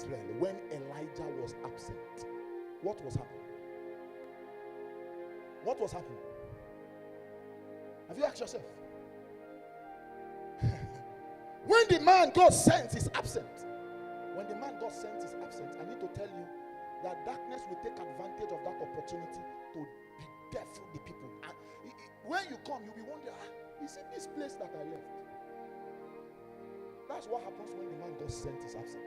Israel when Elijah was absent. What was happening? What was happening? Have you asked yourself? When the man God sent is absent, when the man God sent is absent, I need to tell you that darkness will take advantage of that opportunity to be deaf the people. And when you come, you'll be wondering, is it this place that I left? That's what happens when the man God sent is absent.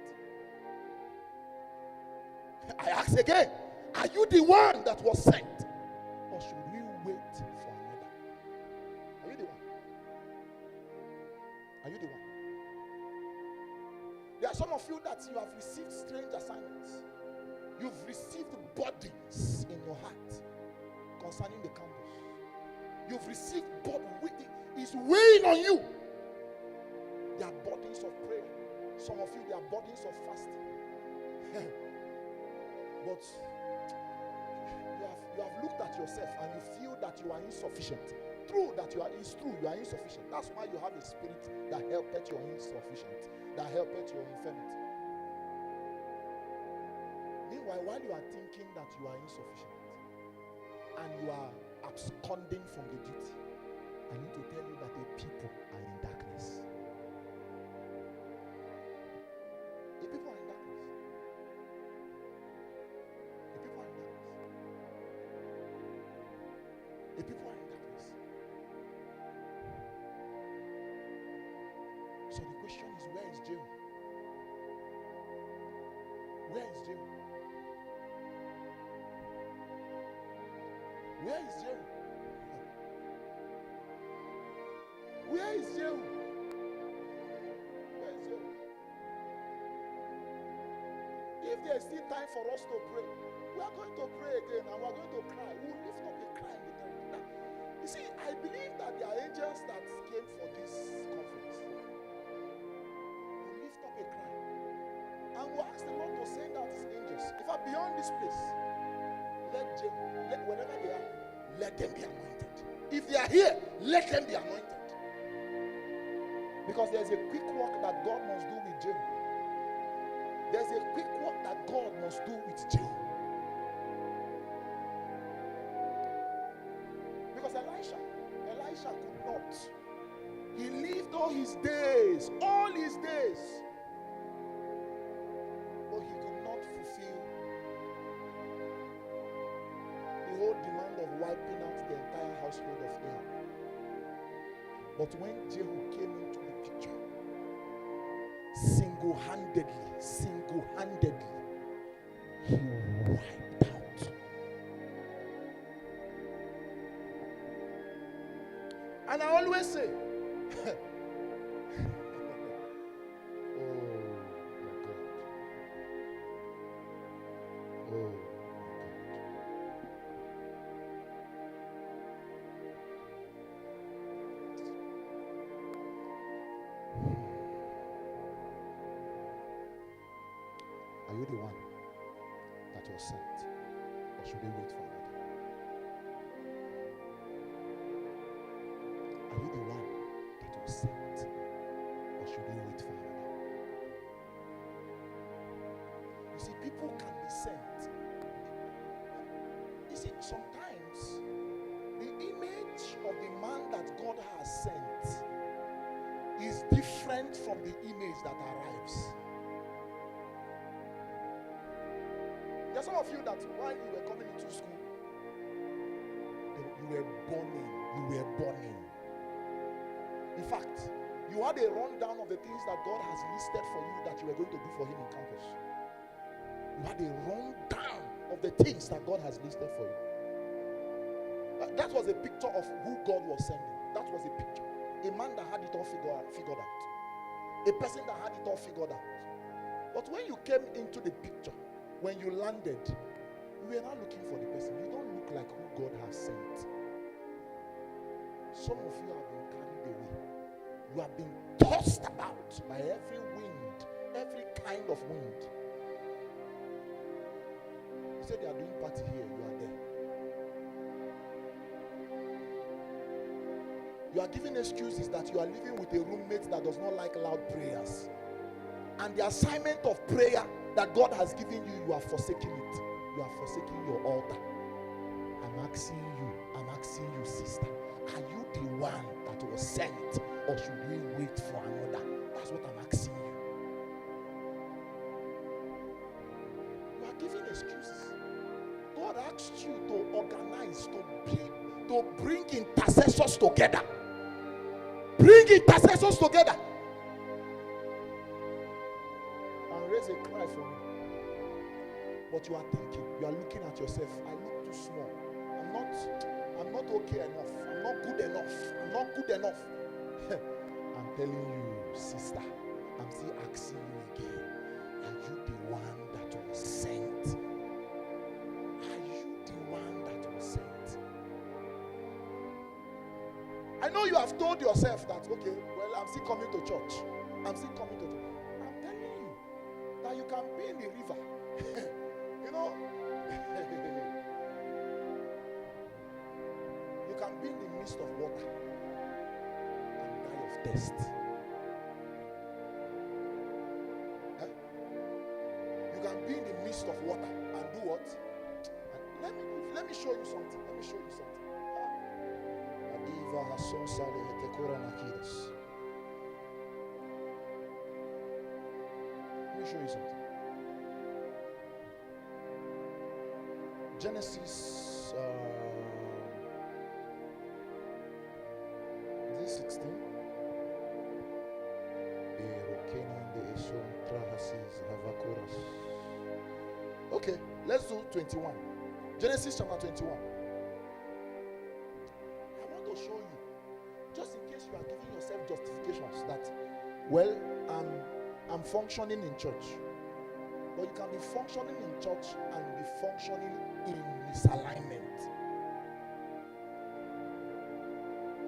I ask again, are you the one that was sent? Or should we wait for another? Are you the one? Are you the one? There are some of you that you have received strange assignments. You've received burdens in your heart concerning the campus. You've received burdens. It's weighing on you. There are burdens of prayer. Some of you, there are burdens of fasting. But you have looked at yourself and you feel that you are insufficient. It's true, you are insufficient. That's why you have a spirit that helpeth your insufficient, that helpeth your infirmity. Meanwhile, while you are thinking that you are insufficient and you are absconding from the duty, I need to tell you that the people are in darkness. The people are in darkness. The people are in darkness. The people are in darkness. So the question is, where is Jehu? Where is Jehu? Where is Jehu? Where is Jehu? Where is Jehu? If there is still time for us to pray, we are going to pray again and we are going to cry. We will lift up a cry in the time. You see, I believe that there are angels that came for this conference. We lift up a cry and we ask the Lord to send out his angels. In fact, beyond this place, let wherever they are, let them be anointed. If they are here, let them be anointed. Because there's a quick work that God must do with Jehu. There's a quick work that God must do with Jehu. Because Elisha could not. He lived all his days, but he could not fulfill the whole demand of wiping out the entire household of Ahab. But when Jehu came into the picture, single-handedly, he wiped out. And I always say, are you the one that was sent? Or should we wait for another? Are you the one that was sent? Or should we wait for another? You see, people can be sent. You see, sometimes the image of the man that God has sent is different from the image that arrives. There are some of you that while you were coming into school, you were burning. In fact, you had a rundown of the things that God has listed for you that you were going to do for him in campus. You had a rundown of the things that God has listed for you. That was a picture of who God was sending. That was a picture. A man that had it all figured out. A person that had it all figured out. But when you came into the picture, when you landed, we were not looking for the person. You don't look like who God has sent. Some of you have been carried away. You have been tossed about by every wind, every kind of wind. You said they are doing party here, you are there. You are giving excuses that you are living with a roommate that does not like loud prayers. And the assignment of prayer that God has given you, you are forsaking it. You are forsaking your altar. I'm asking you, sister, are you the one that was sent, or should we wait for another? That's what I'm asking you. You are giving excuses. God asked you to organize, to bring intercessors together. Bring intercessors together. And raise a cry for me. But you are thinking, you are looking at yourself. I look too small. I'm not okay enough. I'm not good enough. I'm not good enough. I'm telling you, sister, I'm still asking you again. Are you the one that was sent? Are you the one that was sent? I know you have told yourself that, okay, well, I'm still coming to church. I'm still coming to church. I'm telling you that you can be in the river. You know, you can be in the midst of water and die of thirst. You can be in the midst of water and do what? Let me show you something. Let me show you something. Let me show you something. Genesis is it 16? Okay, let's do 21. Genesis chapter 21. I want to show you, just in case you are giving yourself justifications that, well, I'm functioning in church. But you can be functioning in church and be functioning in misalignment.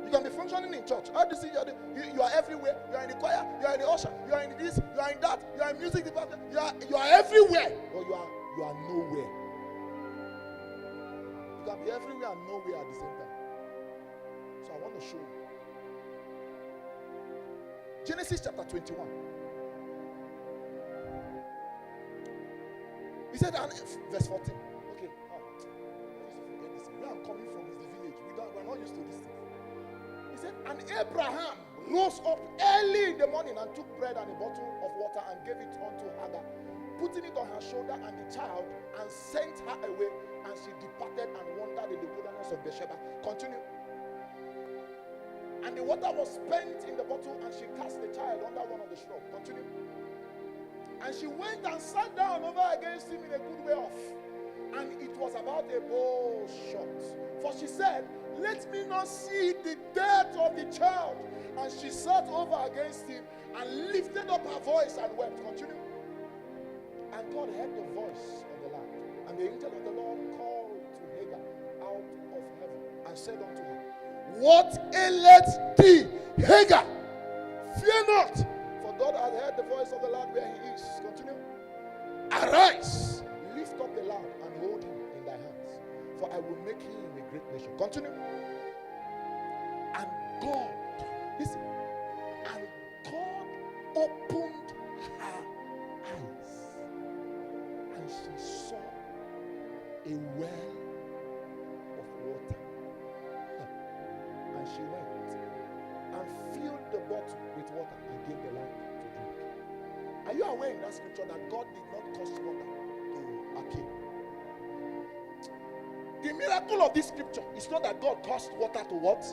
You can be functioning in church. How do you see you are everywhere? You are in the choir, you are in the usher, you are in this, you are in that, you are in music department, you are everywhere, but you are nowhere. You can be everywhere and nowhere at the same time. So I want to show you. Genesis chapter 21. He said, verse 14. Okay, forget this. Where I'm coming from is the village. We're not used to this thing. He said, and Abraham rose up early in the morning and took bread and a bottle of water and gave it unto Hagar, putting it on her shoulder and the child, and sent her away. And she departed and wandered in the wilderness of Beersheba. Continue. And the water was spent in the bottle, and she cast the child under one of the shrubs. Continue. And she went and sat down over against him in a good way off. And it was about a bow shot. For she said, let me not see the death of the child. And she sat over against him and lifted up her voice and wept. Continue. And God heard the voice of the land. And the angel of the Lord called to Hagar out of heaven and said unto her, what aileth thee, Hagar? Fear not, for God hath heard the voice of the Lord where he is. Continue. Arise, lift up the lad and hold him in thy hands, for I will make him a great nation. Continue. And God, listen, and God opened her eyes, and she saw a well of water. And she went and filled the bottle with water and gave the lad to drink. Are you aware in that scripture that God did not cause water to appear? The miracle of this scripture is not that God caused water to what?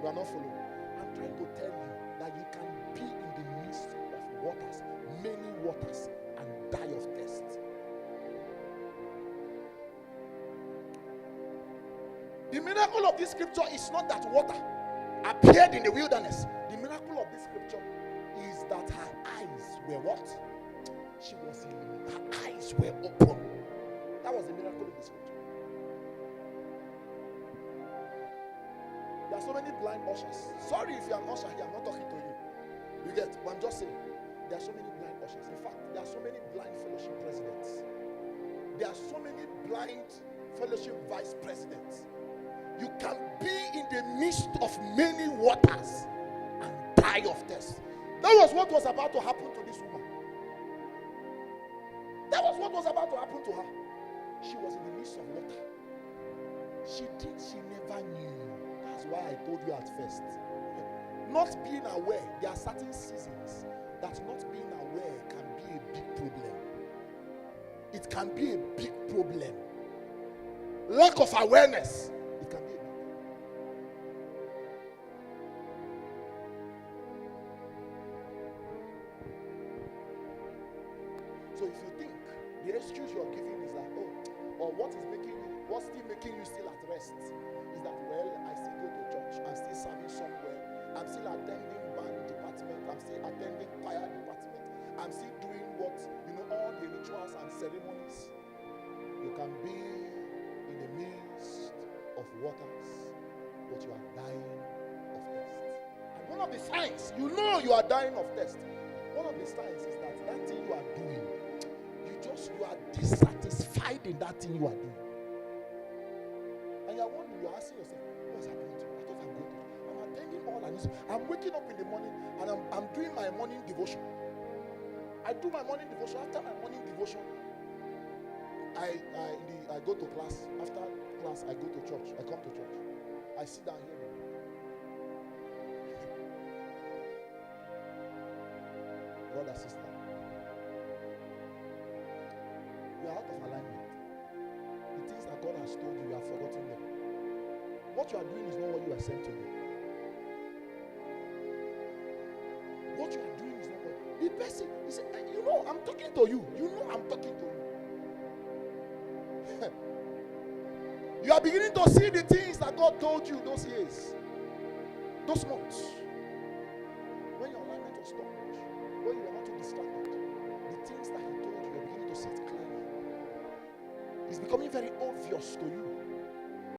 We are not following. I'm trying to tell you that you can be in the midst of waters, many waters, and die of thirst. The miracle of this scripture is not that water appeared in the wilderness. The miracle of this scripture is that her eyes were what? She was in, her eyes were open. That was the miracle of the scripture. There are so many blind ushers. Sorry if you are an usher here, I'm not talking to you. You get, but I'm just saying, there are so many blind ushers. In fact, there are so many blind fellowship presidents. There are so many blind fellowship vice presidents. You can be in the midst of many waters and die of thirst. That was what was about to happen to this woman. That was what was about to happen to her. She was in the midst of water. She never knew. That's why I told you at first. Not being aware, there are certain seasons that not being aware can be a big problem. It can be a big problem. Lack of awareness, it can be a big problem. So if you think the excuse you're giving is like, oh, or what's still making you still at rest is that, well, I still go to church, I'm still serving somewhere, I'm still attending band department, I'm still attending choir department, I'm still doing what, all the rituals and ceremonies. You can be in the midst of waters, but you are dying of thirst. And one of the signs, you are dying of thirst. One of the signs is that thing you are doing, you are dissatisfied in that thing you are doing. And you're wondering, you're asking yourself, what's happening to me? I thought I'm going to. I'm attending all I need. I'm waking up in the morning and I'm doing my morning devotion. I do my morning devotion. After my morning devotion, I go to class. After class, I go to church. I come to church. I sit down here. Brother, sister, you are out of alignment. The things that God has told you, you have forgotten them. What you are doing is not what you are sent to do. What you are doing is not what the person is. I'm talking to you. I'm talking to you. You are beginning to see the things that God told you those years, those months, when your alignment was too much, when you were not too distracted. The things that He told you, you are beginning to see it clearly. It's becoming very obvious to you.